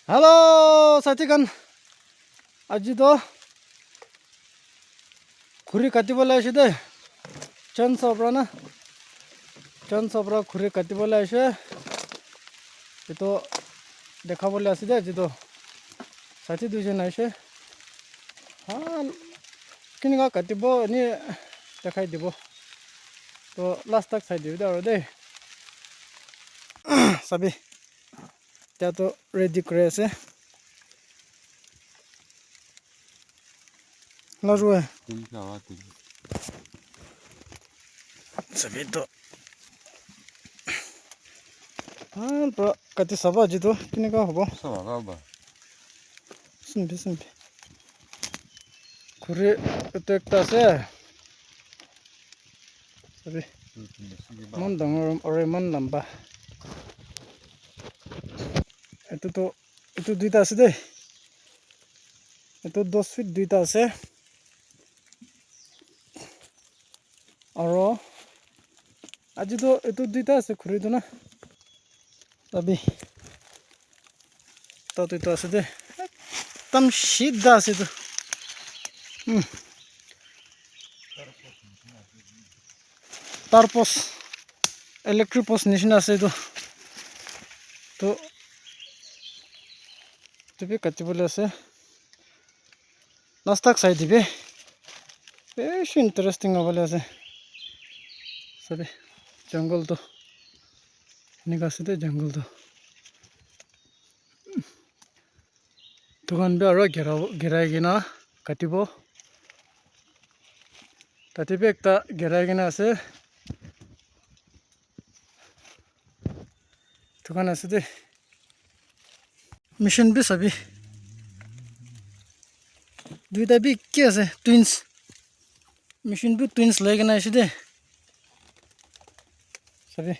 Halo, sajikan. Aji to khuri kati bola ashe de. Chan sobra na. Chan sobra khuri kati bola ashe. Ito dekha bola ashe de aji to. Saji dujen ashe. Ha, kini ka kati bo ni dekhai dibo. To last tak sai dibo da de. Sabi. Tia to ready kore ase. La ruwe. Sabi to. Ah, pra kati saba aji to kini ka hobo. Saba ba. Simpi. Khuri ito ekta ase. Sabi. Man dangor ore man lamba. Ito duita ase de. Ito 10 feet duita ase. Aro aji to ito duita ase khuri to na. Sabi. Ito ase de. Tam shida ase to. Tarpos electric post nishina ase to. To be kati bola ase. Nastak sai dibe. Besh interesting bola ase. Sabi jungle to. Nika ase de jungle to. Tugan be aro gerai gina katibo. Tati be ekta gerai gina ase. Tugan ase de. Mission be sabi. Duita be ki ase twins. Mission be twins lai gina ase de. Sabi.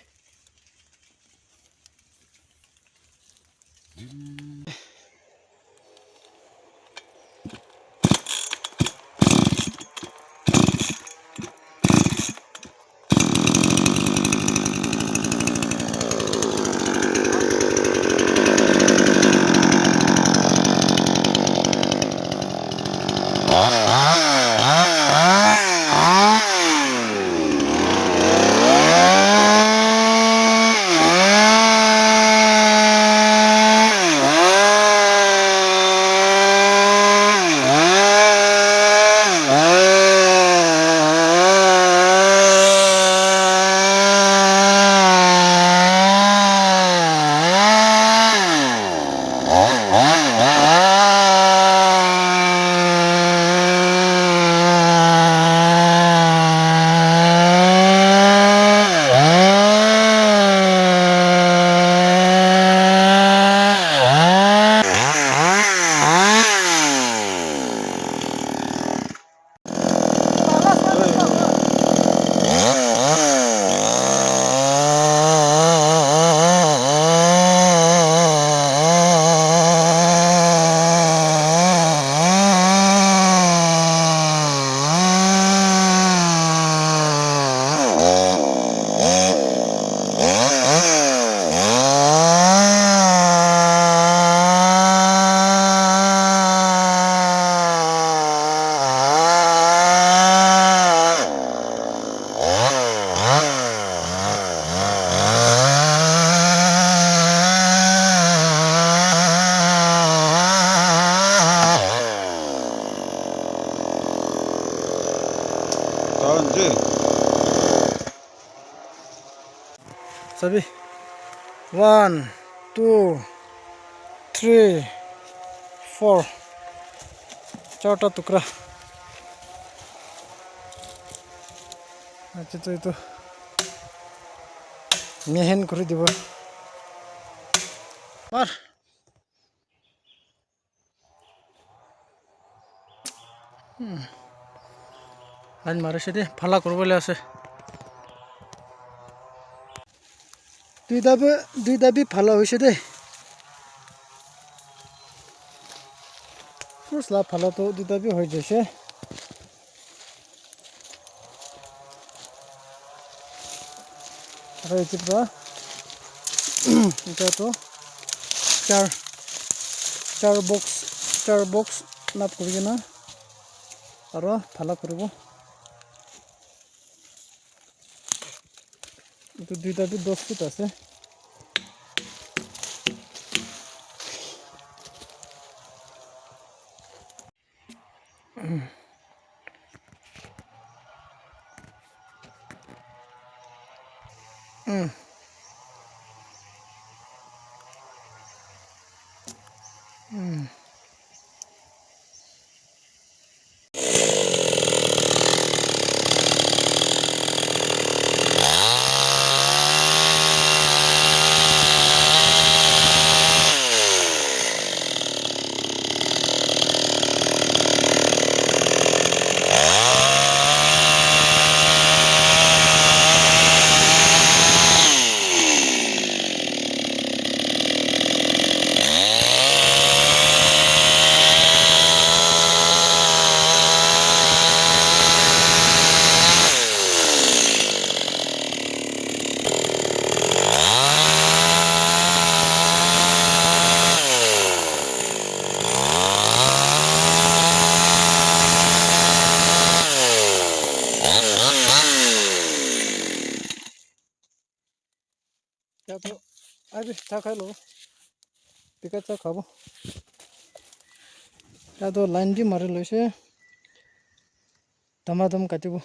Sabi 1 2 3 4 chota tukra acha to ito mehen kori dibo mar line mare se de phala korbole ase দুইটা B ভালো হইছে দে ফুসলা ভালো তো দুইটা B হই যাইছে আর এই চিপরা এটা তো চার star box nap kuri na aro phala koribo itu duita tu 10 feet ase ya to abi cha khai lo pika cha khabo ya to line di mare loise damadam katibo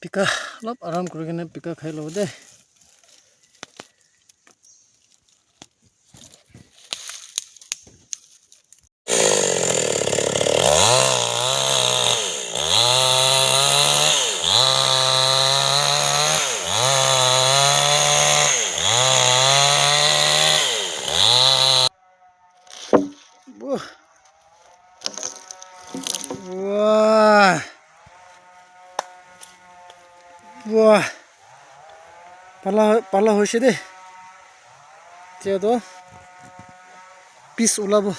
pika lop aram kuri kene pika khai lo de wah wah pala hoise de tia to piece ulabo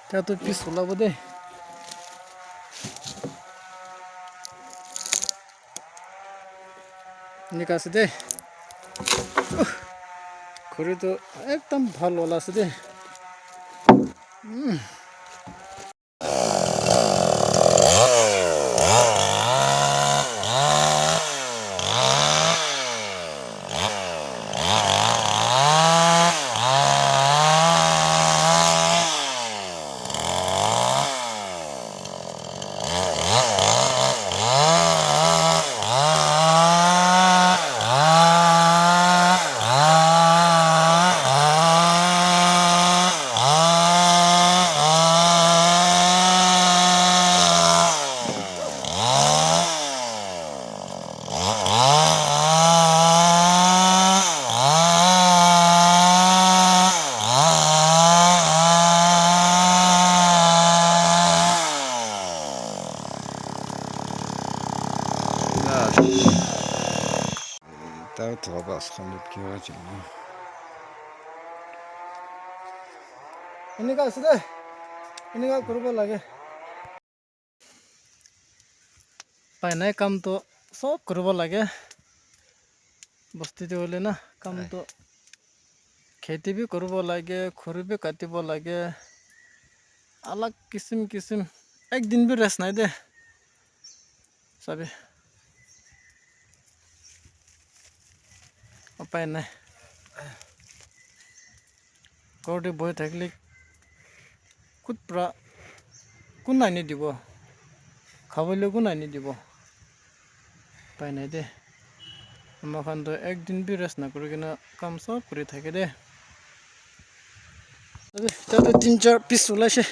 tia to piece ulabo de nikase de khori to ekdam bhal wala ase de Tao trobas khandet kiwa chini. এনেকা আছে দে এনেকা কৰিব লাগে পাই নাই কাম তো সব কৰিব লাগে বস্তিতে হলে না কাম তো खेती भी কৰিব লাগে খৰি भी কাটিব লাগে अलग किस्म किस्म एक दिन भी रेस्ट नहीं दे सभी उपाय नहीं घरते बहि থাকিলে कुछ प्रा কোন আনি দিব খাবলৈ কোন আনি দিব পাই নাই দে আমাখান তো একদিন भी रेस्ट নকৰি কিনা কাম সব কৰি থাকে দে তাতে 3-4 পিস ওলাইছে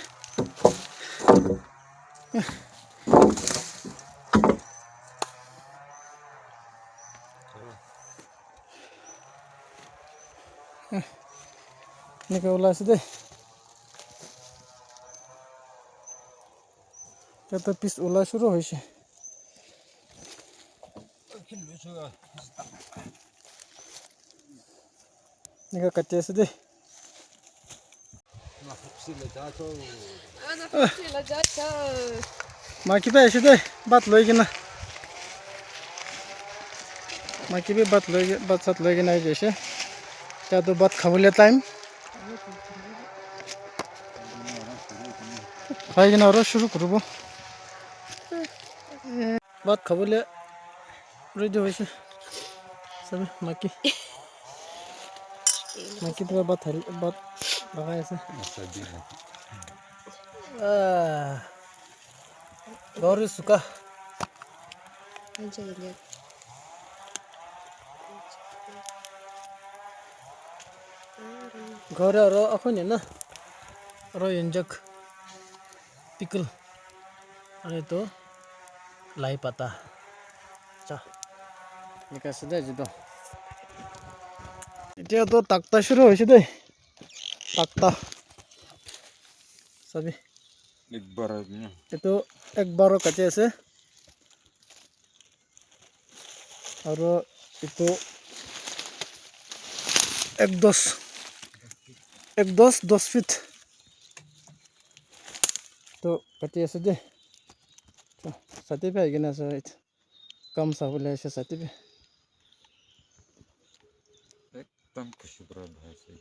নিকে ওলাইছে দে তাতে পিস ওলাই শুরু হইছে নিকে কাটি আছে দে মা কি পাইছে দে বাত লৈ কিনা মাকি বি বাত সাত লই কিনে যাইছে এতিয়া তো বাত খাবলৈ টাইম খাই কিনে আৰু শুরু করব বাত খাবলৈ রেডি হয়েছে সবে মাকি মাকি পুরা বাত লাগাই আছে গৌরী সুকা ঘরে আৰু এখন না আৰু ইঞ্জক পিকল আৰু এইটো লাই পাতা চা ঠিক আছে দে যিটো এতিয়াতো তাক্তা শুরু হয়েছে দেই তাক্তা চাবি এইটো 1-12 কাটি আছে আৰু এইটো 1-10 ফিট তো কাটি আছে দেই ছাতি পাই কিনে আছে কাম চাবলৈ আছে ছাতি পাই एकदम खुशी ब्रांड है सही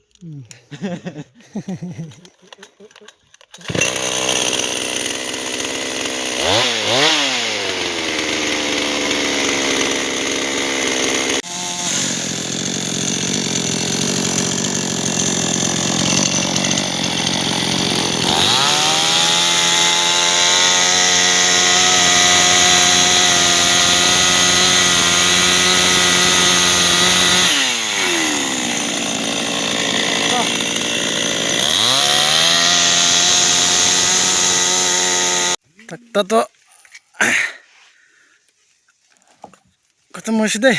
তাক্তা তো খতম হয়েছে দেই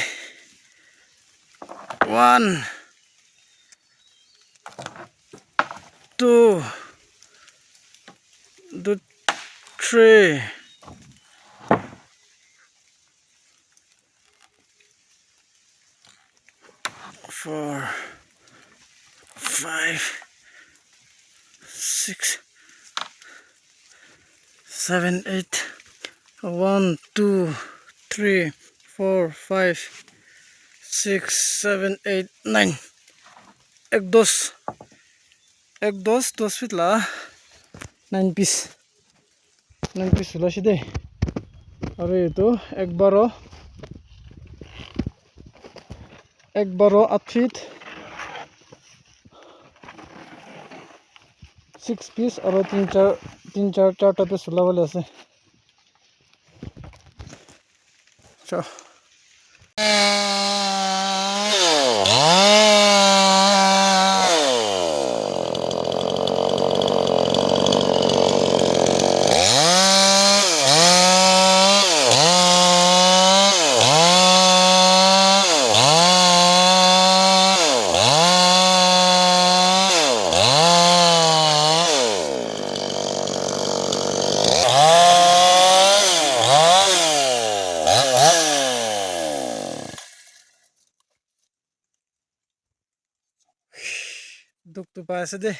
1 2 3 4 5 6 7 8 1 2 3 4 5 6 7 8 9 1-10 ফিট লা 9 পিস ওলাইছে দেই আৰু এইটো 1-12 8 ফিট 6 পিস আৰু 4টা পিস ওলাবলৈ আছে চা দুখটো পাই আছে দেই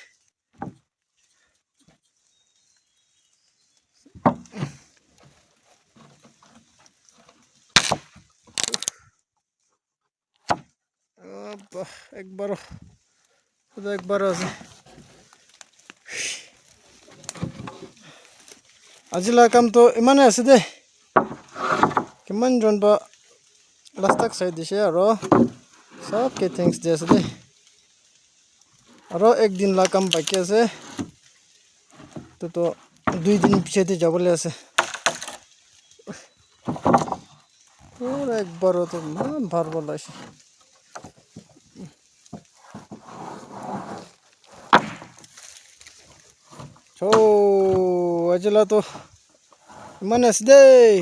একবাৰো আছে আজিলৈ কামটো ইমানেই আছে দেই কিমানজন বা লাষ্টক চাই দিছে আৰু চবকে থেংকছ দি আছে দেই আৰু একদিন লা কাম বাকী আছে তো 2 দিন পিছতে যাবলৈ আছে পুৰা একবাৰতে ইমান ভাল বলাইছে আজিলৈ তো ইমানেই আছে দেই